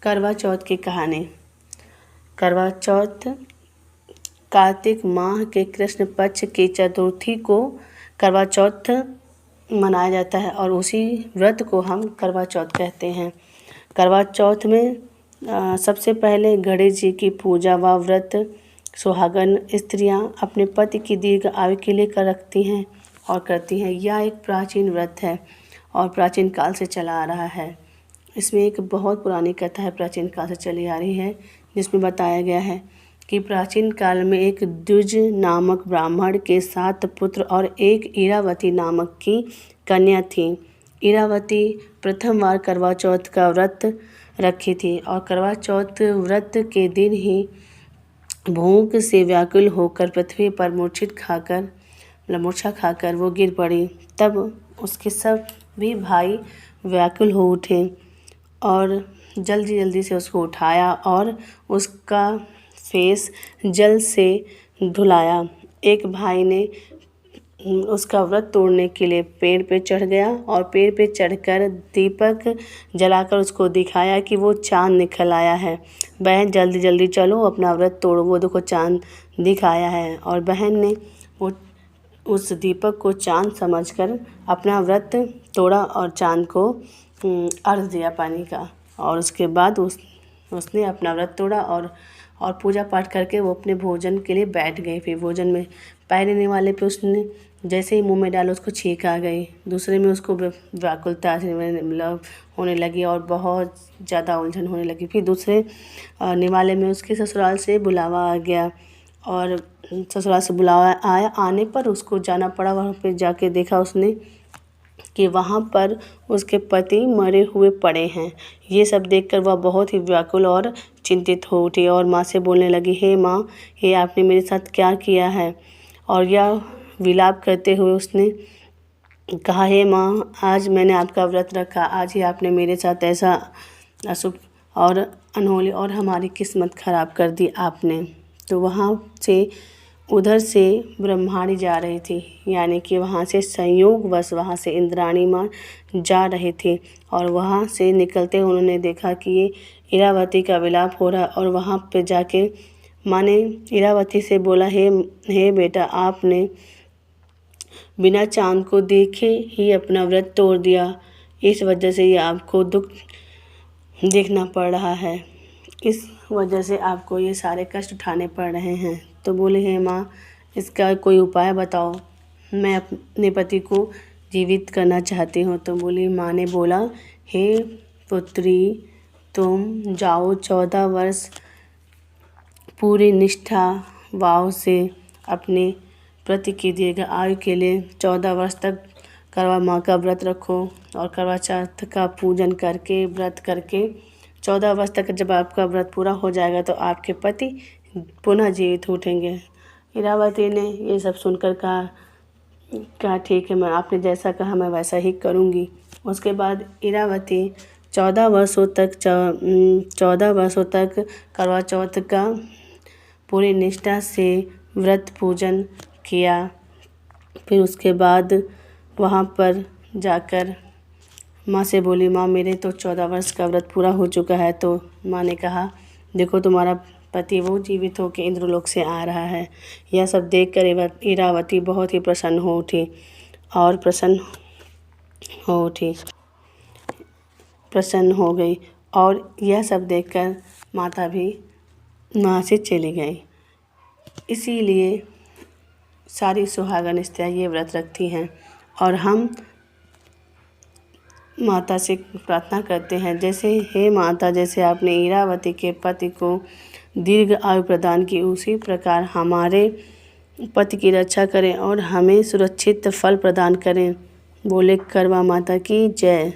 करवा चौथ की कहानी। करवा चौथ कार्तिक माह के कृष्ण पक्ष की चतुर्थी को करवा चौथ मनाया जाता है और उसी व्रत को हम करवा चौथ कहते हैं। करवा चौथ में सबसे पहले गणेश जी की पूजा व व्रत सुहागन स्त्रियां अपने पति की दीर्घ आयु के लिए कर रखती हैं और करती हैं। यह एक प्राचीन व्रत है और प्राचीन काल से चला आ रहा है। इसमें एक बहुत पुरानी कथा है, प्राचीन काल से चली आ रही है, जिसमें बताया गया है कि प्राचीन काल में एक द्विज नामक ब्राह्मण के 7 पुत्र और एक इरावती नामक की कन्या थी। इरावती प्रथम बार करवा चौथ का व्रत रखी थी और करवा चौथ व्रत के दिन ही भूख से व्याकुल होकर पृथ्वी पर मूर्छा खाकर वो गिर पड़ी। तब उसके सभी भाई व्याकुल हो उठे और जल्दी से उसको उठाया और उसका फेस जल से धुलाया। एक भाई ने उसका व्रत तोड़ने के लिए पेड़ पे चढ़ गया और पेड़ पे चढ़कर दीपक जलाकर उसको दिखाया कि वो चाँद निकल आया है। बहन जल्दी चलो अपना व्रत तोड़ो, वो देखो चाँद दिखाया है। और बहन ने वो उस दीपक को चाँद समझकर अपना व्रत तोड़ा और चाँद को अर्घ दिया पानी का। और उसके बाद उसने अपना व्रत तोड़ा और पूजा पाठ करके वो अपने भोजन के लिए बैठ गई। फिर भोजन में पहले वाले पे उसने जैसे ही मुंह में डाला उसको छींक आ गई। दूसरे में उसको व्याकुलता मतलब होने लगी और बहुत ज़्यादा उलझन होने लगी। फिर दूसरे निवाले में उसके ससुराल से बुलावा आ गया और ससुराल से बुलावा आने पर उसको जाना पड़ा। वहाँ पे जाके देखा उसने कि वहाँ पर उसके पति मरे हुए पड़े हैं। ये सब देखकर वह बहुत ही व्याकुल और चिंतित हो उठी और माँ से बोलने लगी, हे माँ, ये आपने मेरे साथ क्या किया है। और यह विलाप करते हुए उसने कहा, हे माँ, आज मैंने आपका व्रत रखा, आज ही आपने मेरे साथ ऐसा अशुभ और अनहोनी और हमारी किस्मत खराब कर दी आपने। तो वहाँ से उधर से ब्रह्माणी जा रही थी, यानी कि वहाँ से संयोगवश वहाँ से इंद्राणी माँ जा रही थी और वहाँ से निकलते उन्होंने देखा कि ये इरावती का विलाप हो रहा है। और वहाँ पे जाके माँ ने इरावती से बोला, हे बेटा, आपने बिना चाँद को देखे ही अपना व्रत तोड़ दिया, इस वजह से ये आपको दुख देखना पड़ रहा है, इस वजह से आपको ये सारे कष्ट उठाने पड़ रहे हैं। तो बोले, हे माँ, इसका कोई उपाय बताओ, मैं अपने पति को जीवित करना चाहती हूँ। तो बोली माँ ने बोला, हे पुत्री, तुम जाओ 14 वर्ष पूरी निष्ठा भाव से अपने पति की दीर्घ आयु के लिए 14 वर्ष तक करवा माँ का व्रत रखो और करवा चौथ का पूजन करके व्रत करके 14 वर्ष तक जब आपका व्रत पूरा हो जाएगा तो आपके पति पुनः जीवित उठेंगे। इरावती ने ये सब सुनकर कहा ठीक है, मैं आपने जैसा कहा मैं वैसा ही करूँगी। उसके बाद इरावती 14 वर्षों तक करवा चौथ का पूरी निष्ठा से व्रत पूजन किया। फिर उसके बाद वहाँ पर जाकर माँ से बोली, माँ, मेरे तो 14 वर्ष का व्रत पूरा हो चुका है। तो माँ ने कहा, देखो तुम्हारा पति वो जीवित होकर इंद्रलोक से आ रहा है। यह सब देखकर इरावती बहुत ही प्रसन्न हो गई और यह सब देखकर माता भी वहाँ से चली गई। इसीलिए सारी सुहागन स्त्रियाँ ये व्रत रखती हैं और हम माता से प्रार्थना करते हैं, जैसे हे माता, जैसे आपने इरावती के पति को दीर्घ आयु प्रदान की, उसी प्रकार हमारे पति की रक्षा करें और हमें सुरक्षित फल प्रदान करें। बोले करवा माता की जय।